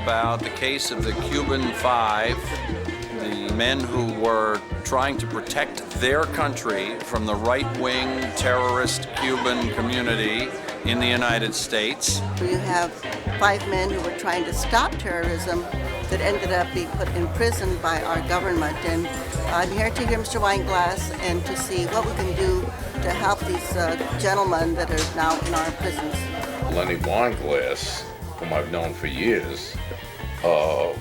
about the case of the Cuban Five, the men who were trying to protect their country from the right-wing terrorist Cuban community in the United States. You have 5 men who were trying to stop terrorism that ended up being put in prison by our government. And I'm here to hear Mr. Weinglass and to see what we can do to help these gentlemen that are now in our prisons. Leonard Weinglass, whom I've known for years,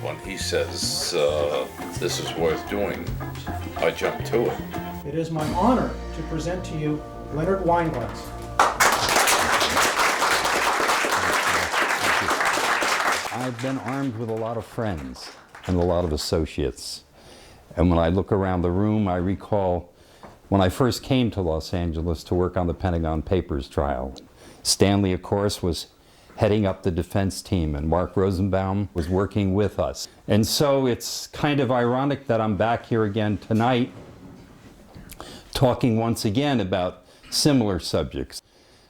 when he says this is worth doing, I jump to it. It is my honor to present to you Leonard Weinglass. I've been armed with a lot of friends and a lot of associates. And when I look around the room, I recall when I first came to Los Angeles to work on the Pentagon Papers trial. Stanley, of course, was heading up the defense team, and Mark Rosenbaum was working with us. And so it's kind of ironic that I'm back here again tonight, talking once again about similar subjects.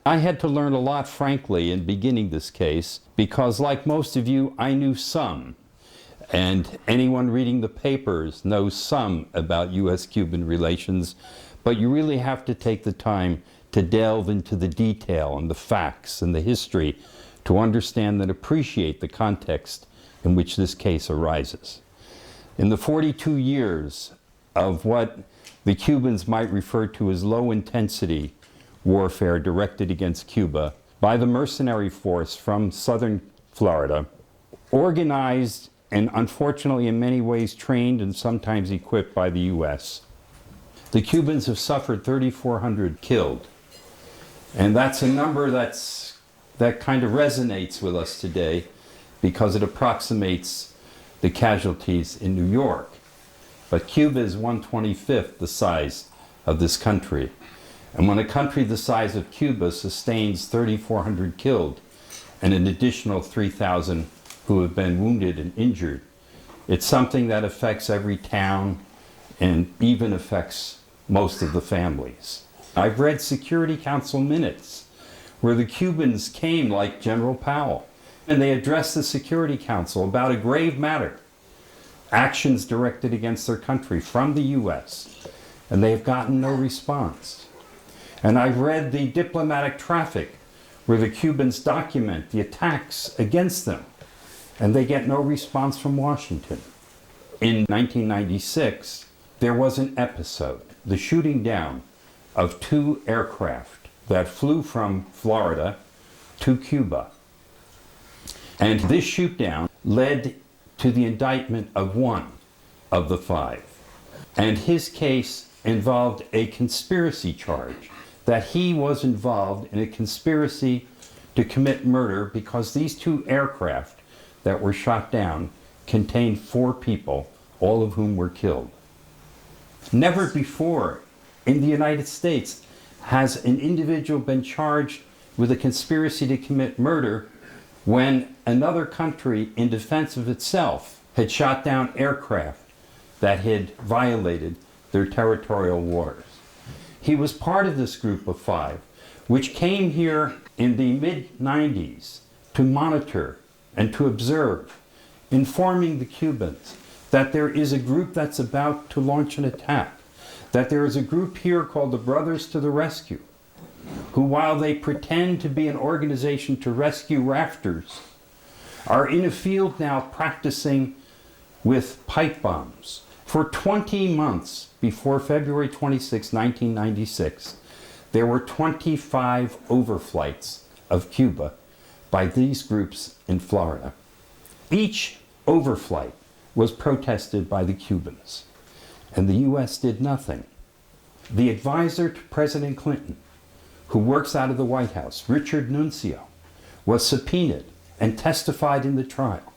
I had to learn a lot, frankly, in beginning this case, because like most of you, I knew some. And anyone reading the papers knows some about U.S.-Cuban relations, but you really have to take the time to delve into the detail and the facts and the history to understand and appreciate the context in which this case arises. In the 42 years of what the Cubans might refer to as low-intensity warfare directed against Cuba by the mercenary force from southern Florida, organized and unfortunately in many ways trained and sometimes equipped by the U.S., the Cubans have suffered 3,400 killed. And that's a number that kind of resonates with us today because it approximates the casualties in New York. But Cuba is 1/25 the size of this country. And when a country the size of Cuba sustains 3,400 killed and an additional 3,000 who have been wounded and injured, it's something that affects every town and even affects most of the families. I've read Security Council minutes where the Cubans came like General Powell and they addressed the Security Council about a grave matter, actions directed against their country from the U.S., and they have gotten no response. And I've read the diplomatic traffic where the Cubans document the attacks against them, and they get no response from Washington. In 1996, there was an episode, the shooting down of 2 aircraft that flew from Florida to Cuba. And this shoot down led to the indictment of 1 of the 5. And his case involved a conspiracy charge, that he was involved in a conspiracy to commit murder because these 2 aircraft that were shot down contained 4 people, all of whom were killed. Never before in the United States has an individual been charged with a conspiracy to commit murder when another country, in defense of itself, had shot down aircraft that had violated their territorial waters. He was part of this group of 5, which came here in the mid-90s to monitor and to observe, informing the Cubans that there is a group that's about to launch an attack, that there is a group here called the Brothers to the Rescue, who, while they pretend to be an organization to rescue rafters, are in a field now practicing with pipe bombs. For 20 months before February 26, 1996, there were 25 overflights of Cuba by these groups in Florida. Each overflight was protested by the Cubans, and the U.S. did nothing. The advisor to President Clinton, who works out of the White House, Richard Nuncio, was subpoenaed and testified in the trial.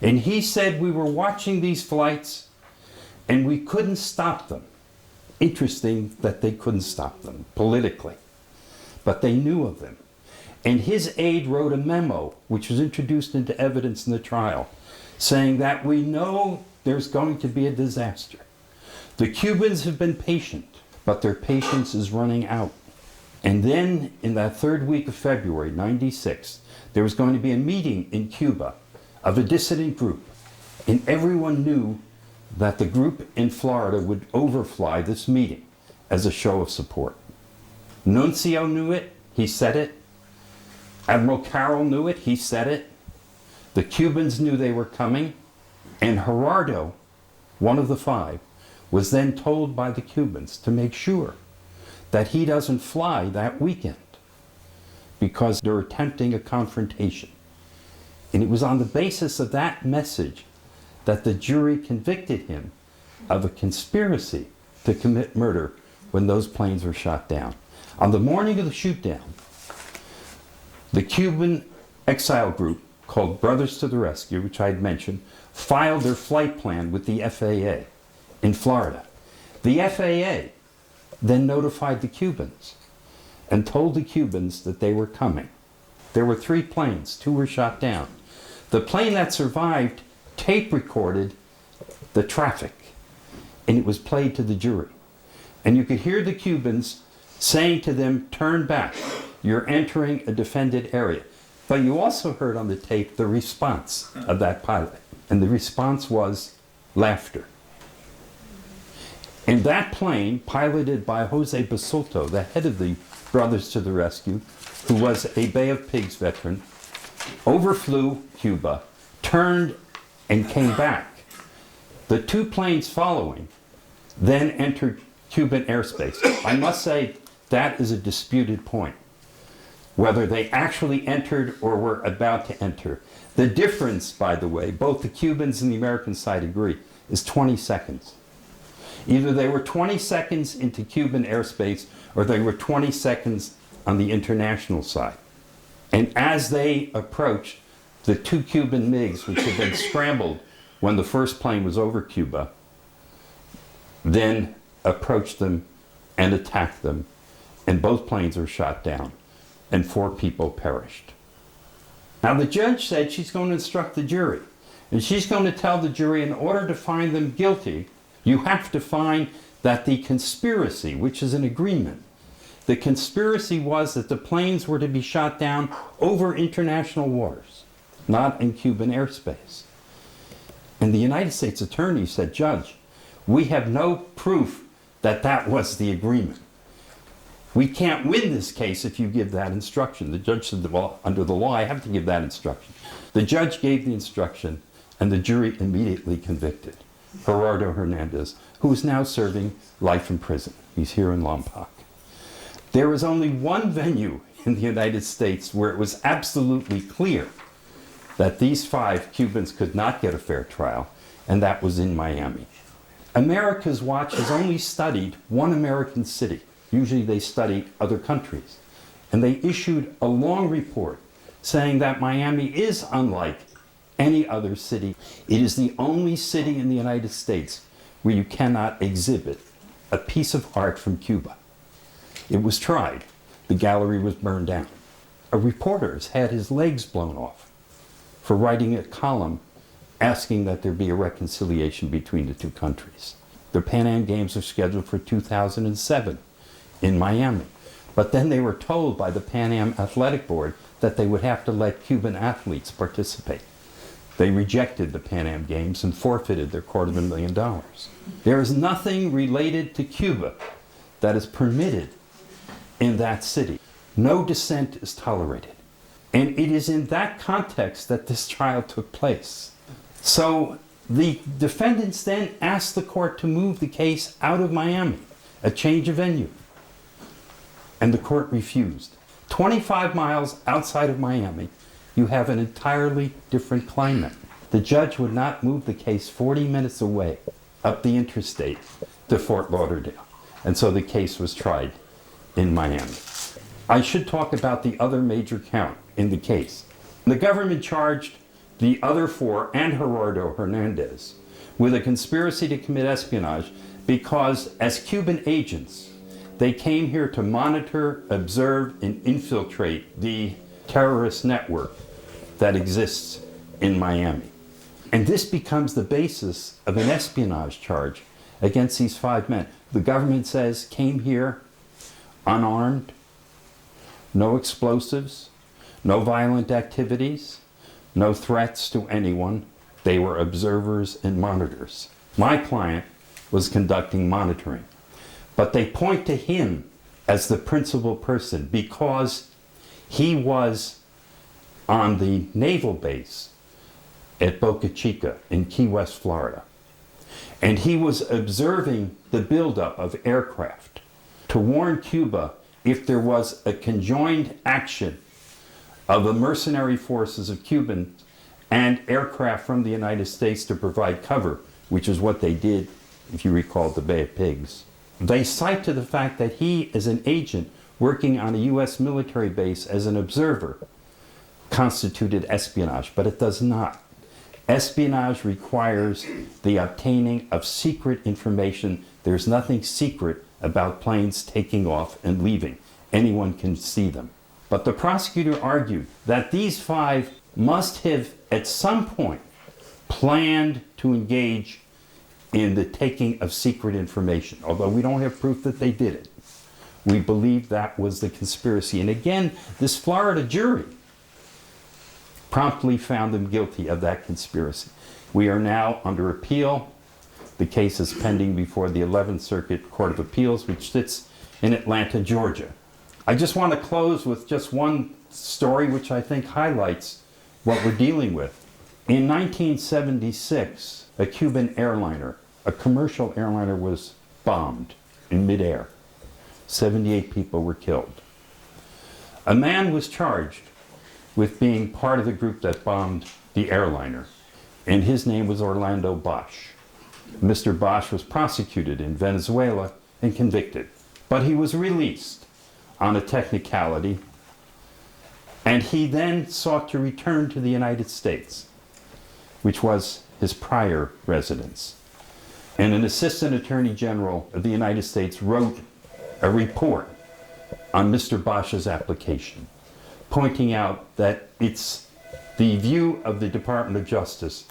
And he said, we were watching these flights and we couldn't stop them. Interesting that they couldn't stop them politically, but they knew of them. And his aide wrote a memo, which was introduced into evidence in the trial, saying that we know there's going to be a disaster. The Cubans have been patient, but their patience is running out. And then in that 3rd week of February, 96, there was going to be a meeting in Cuba of a dissident group, and everyone knew that the group in Florida would overfly this meeting as a show of support. Nuncio knew it, he said it. Admiral Carroll knew it, he said it. The Cubans knew they were coming, and Gerardo, one of the five, was then told by the Cubans to make sure that he doesn't fly that weekend because they're attempting a confrontation. And it was on the basis of that message that the jury convicted him of a conspiracy to commit murder when those planes were shot down. On the morning of the shoot-down, the Cuban exile group called Brothers to the Rescue, which I had mentioned, filed their flight plan with the FAA in Florida. The FAA then notified the Cubans and told the Cubans that they were coming. There were 3 planes, 2 were shot down. The plane that survived tape recorded the traffic, and it was played to the jury. And you could hear the Cubans saying to them, turn back, you're entering a defended area. But you also heard on the tape the response of that pilot, and the response was laughter. And that plane, piloted by Jose Basulto, the head of the Brothers to the Rescue, who was a Bay of Pigs veteran, overflew Cuba, turned and came back. The 2 planes following then entered Cuban airspace. I must say that is a disputed point, whether they actually entered or were about to enter. The difference, by the way, both the Cubans and the American side agree, is 20 seconds. Either they were 20 seconds into Cuban airspace or they were 20 seconds on the international side. And as they approached, the 2 Cuban MiGs, which had been scrambled when the first plane was over Cuba, then approached them and attacked them, and both planes were shot down, and 4 people perished. Now the judge said she's going to instruct the jury, and she's going to tell the jury in order to find them guilty, you have to find that the conspiracy, which is an agreement, the conspiracy was that the planes were to be shot down over international waters, not in Cuban airspace. And the United States attorney said, Judge, we have no proof that that was the agreement. We can't win this case if you give that instruction. The judge said, well, under the law, I have to give that instruction. The judge gave the instruction, and the jury immediately convicted Gerardo Hernández, who is now serving life in prison. He's here in Lompoc. There is only one venue in the United States where it was absolutely clear that these 5 Cubans could not get a fair trial, and that was in Miami. America's Watch has only studied one American city. Usually they study other countries. And they issued a long report saying that Miami is unlike any other city. It is the only city in the United States where you cannot exhibit a piece of art from Cuba. It was tried. The gallery was burned down. A reporter has had his legs blown off for writing a column asking that there be a reconciliation between the 2 countries. The Pan Am Games are scheduled for 2007 in Miami. But then they were told by the Pan Am Athletic Board that they would have to let Cuban athletes participate. They rejected the Pan Am Games and forfeited their $250,000. There is nothing related to Cuba that is permitted in that city. No dissent is tolerated. And it is in that context that this trial took place. So the defendants then asked the court to move the case out of Miami, a change of venue. And the court refused. 25 miles outside of Miami, you have an entirely different climate. The judge would not move the case 40 minutes away up the interstate to Fort Lauderdale. And so the case was tried in Miami. I should talk about the other major count in the case. The government charged the other 4 and Gerardo Hernández with a conspiracy to commit espionage because as Cuban agents, they came here to monitor, observe, and infiltrate the terrorist network that exists in Miami. And this becomes the basis of an espionage charge against these 5 men. The government says came here unarmed, no explosives, no violent activities, no threats to anyone. They were observers and monitors. My client was conducting monitoring, but they point to him as the principal person because he was on the naval base at Boca Chica in Key West, Florida. And he was observing the buildup of aircraft to warn Cuba if there was a conjoined action of the mercenary forces of Cubans and aircraft from the United States to provide cover, which is what they did, if you recall, at the Bay of Pigs. They cite to the fact that he, as an agent working on a U.S. military base as an observer, constituted espionage, but it does not. Espionage requires the obtaining of secret information. There's nothing secret about planes taking off and leaving. Anyone can see them. But the prosecutor argued that these five must have, at some point, planned to engage in the taking of secret information. Although we don't have proof that they did it, we believe that was the conspiracy. And again, this Florida jury promptly found them guilty of that conspiracy. We are now under appeal. The case is pending before the 11th Circuit Court of Appeals, which sits in Atlanta, Georgia. I just want to close with just one story which I think highlights what we're dealing with. In 1976, a Cuban airliner, a commercial airliner, was bombed in midair. 78 people were killed. A man was charged with being part of the group that bombed the airliner, and his name was Orlando Bosch. Mr. Bosch was prosecuted in Venezuela and convicted, but he was released on a technicality, and he then sought to return to the United States, which was his prior residence. And an assistant attorney general of the United States wrote a report on Mr. Bosch's application, pointing out that it's the view of the Department of Justice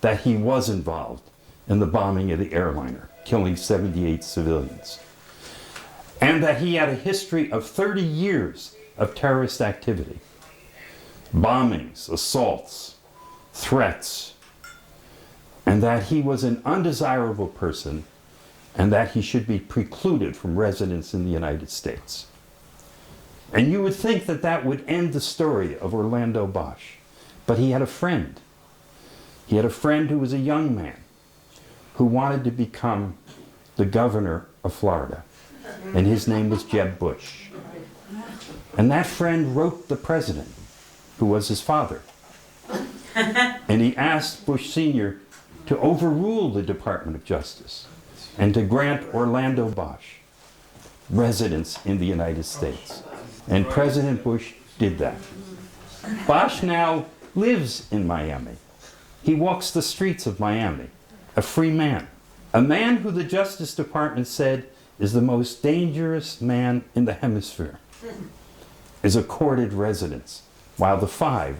that he was involved in the bombing of the airliner, killing 78 civilians, and that he had a history of 30 years of terrorist activity, bombings, assaults, threats, and that he was an undesirable person and that he should be precluded from residence in the United States. And you would think that that would end the story of Orlando Bosch. But he had a friend. He had a friend who was a young man who wanted to become the governor of Florida. And his name was Jeb Bush. And that friend wrote the president, who was his father. And he asked Bush Sr. to overrule the Department of Justice and to grant Orlando Bosch residence in the United States. And President Bush did that. Bosch now lives in Miami. He walks the streets of Miami, a free man. A man who the Justice Department said is the most dangerous man in the hemisphere, is accorded residence, while the five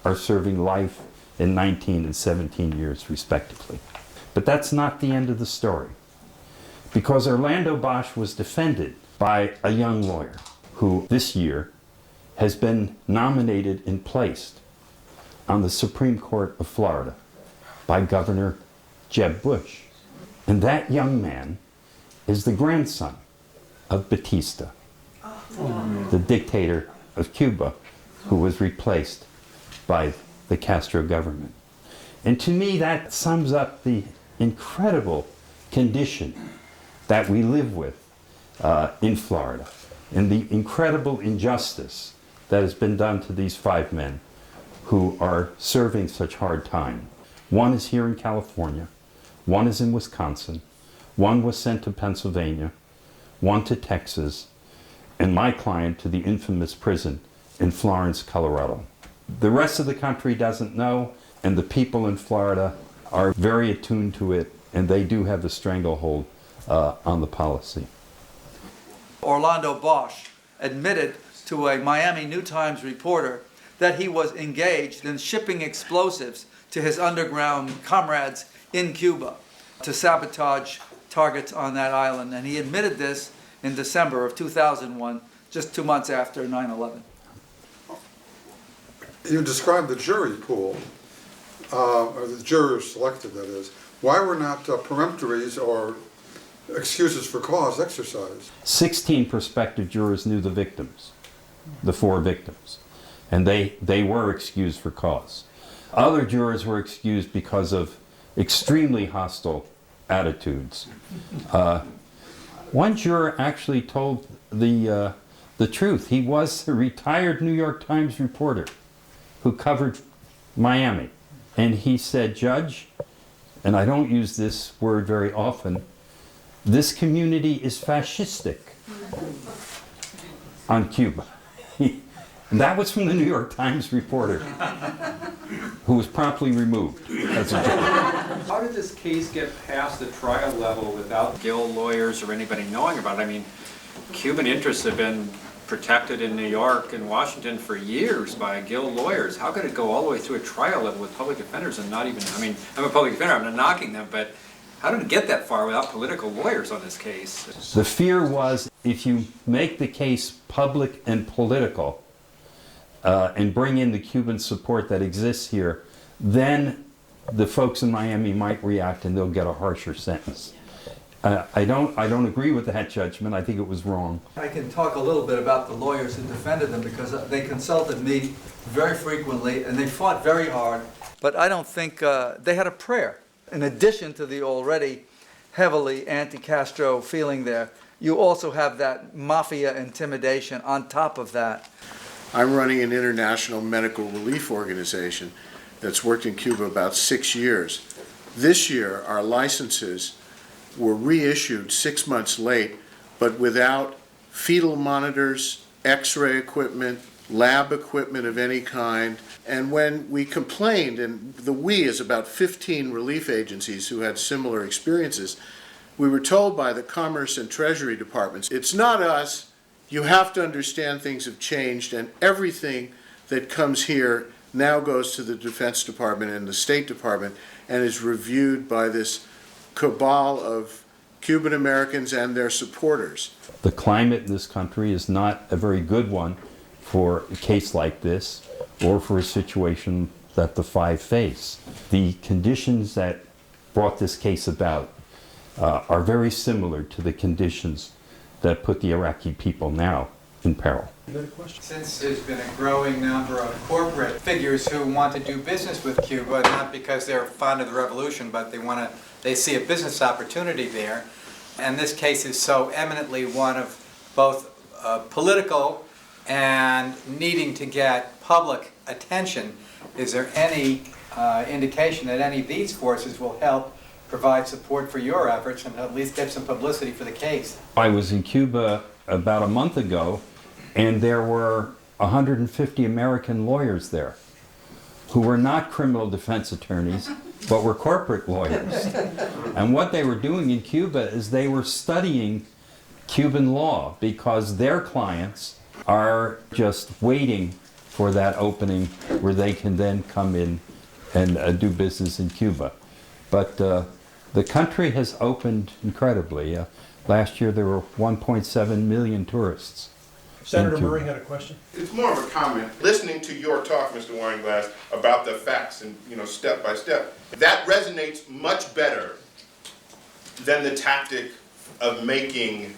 are serving life in 19 and 17 years respectively. But that's not the end of the story, because Orlando Bosch was defended by a young lawyer who this year has been nominated and placed on the Supreme Court of Florida by Governor Jeb Bush. And that young man is the grandson of Batista, the dictator of Cuba, who was replaced by the Castro government. And to me, that sums up the incredible condition that we live with in Florida, and the incredible injustice that has been done to these five men who are serving such hard time. One is here in California, one is in Wisconsin, one was sent to Pennsylvania, one to Texas, and my client to the infamous prison in Florence, Colorado. The rest of the country doesn't know, and the people in Florida are very attuned to it, and they do have the stranglehold on the policy. Orlando Bosch admitted to a Miami New Times reporter that he was engaged in shipping explosives to his underground comrades in Cuba to sabotage targets on that island. And he admitted this in December of 2001, just 2 months after 9/11. You described the jury pool, or the jurors selected, that is. Why were not peremptories or excuses for cause exercised? 16 prospective jurors knew the victims, the 4 victims, and they were excused for cause. Other jurors were excused because of extremely hostile attitudes. One juror actually told the truth. He was a retired New York Times reporter who covered Miami. And he said, "Judge," and I don't use this word very often, "this community is fascistic on Cuba." And that was from the New York Times reporter, who was promptly removed as a judge. How did this case get past the trial level without guild lawyers or anybody knowing about it? I mean, Cuban interests have been protected in New York and Washington for years by guild lawyers. How could it go all the way through a trial level with public defenders and not even, I mean, I'm a public defender, I'm not knocking them, but how did it get that far without political lawyers on this case? The fear was if you make the case public and political, and bring in the Cuban support that exists here, then the folks in Miami might react and they'll get a harsher sentence. I don't agree with that judgment. I think it was wrong. I can talk a little bit about the lawyers who defended them because they consulted me very frequently and they fought very hard. But I don't think they had a prayer. In addition to the already heavily anti-Castro feeling there, you also have that mafia intimidation on top of that. I'm running an international medical relief organization that's worked in Cuba about 6 years. This year, our licenses were reissued 6 months late, but without fetal monitors, x-ray equipment, lab equipment of any kind. And when we complained, and the we is about 15 relief agencies who had similar experiences, we were told by the Commerce and Treasury departments, it's not us. You have to understand things have changed, and everything that comes here now goes to the Defense Department and the State Department and is reviewed by this cabal of Cuban Americans and their supporters. The climate in this country is not a very good one for a case like this or for a situation that the Five face. The conditions that brought this case about are very similar to the conditions that put the Iraqi people now in peril. Since there's been a growing number of corporate figures who want to do business with Cuba, not because they're fond of the revolution, but they see a business opportunity there, and this case is so eminently one of both political and needing to get public attention, is there any indication that any of these forces will help provide support for your efforts and at least get some publicity for the case? I was in Cuba about a month ago, and there were 150 American lawyers there who were not criminal defense attorneys, but were corporate lawyers. And what they were doing in Cuba is they were studying Cuban law because their clients are just waiting for that opening where they can then come in and do business in Cuba. But the country has opened incredibly. Last year there were 1.7 million tourists. Senator Murray had a question. It's more of a comment. Listening to your talk, Mr. Weinglass, about the facts and, step by step, that resonates much better than the tactic of making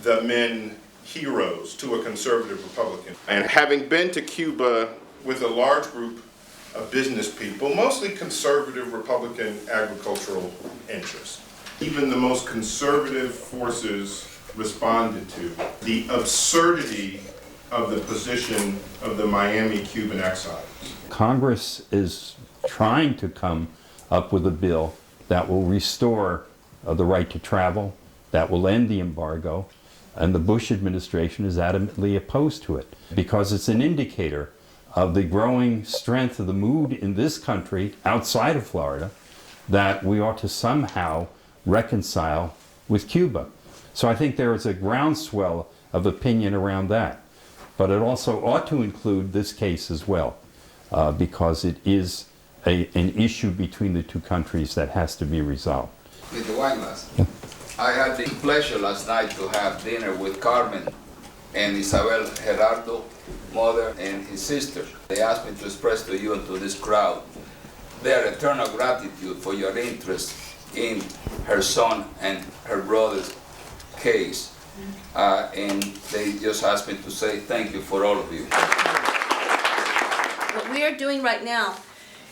the men heroes to a conservative Republican. And having been to Cuba with a large group of business people, mostly conservative Republican agricultural interests, even the most conservative forces responded to the absurdity of the position of the Miami Cuban exiles. Congress is trying to come up with a bill that will restore the right to travel, that will end the embargo, and the Bush administration is adamantly opposed to it because it's an indicator of the growing strength of the mood in this country outside of Florida that we ought to somehow reconcile with Cuba. So I think there is a groundswell of opinion around that. But it also ought to include this case as well, because it is an issue between the two countries that has to be resolved. Mr. Weinglass, I had the pleasure last night to have dinner with Carmen and Isabel Gerardo mother and his sister. They asked me to express to you and to this crowd their eternal gratitude for your interest in her son and her brother's case. And they just asked me to say thank you for all of you. What we are doing right now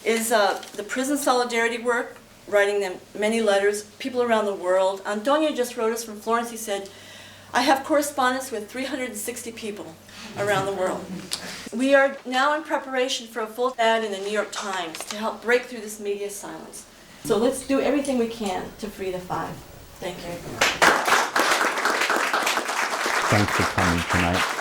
is the prison solidarity work, writing them many letters, people around the world. Antonio just wrote us from Florence. He said, I have correspondence with 360 people around the world. We are now in preparation for a full ad in the New York Times to help break through this media silence. So let's do everything we can to free the five. Thank you. Thanks for coming tonight.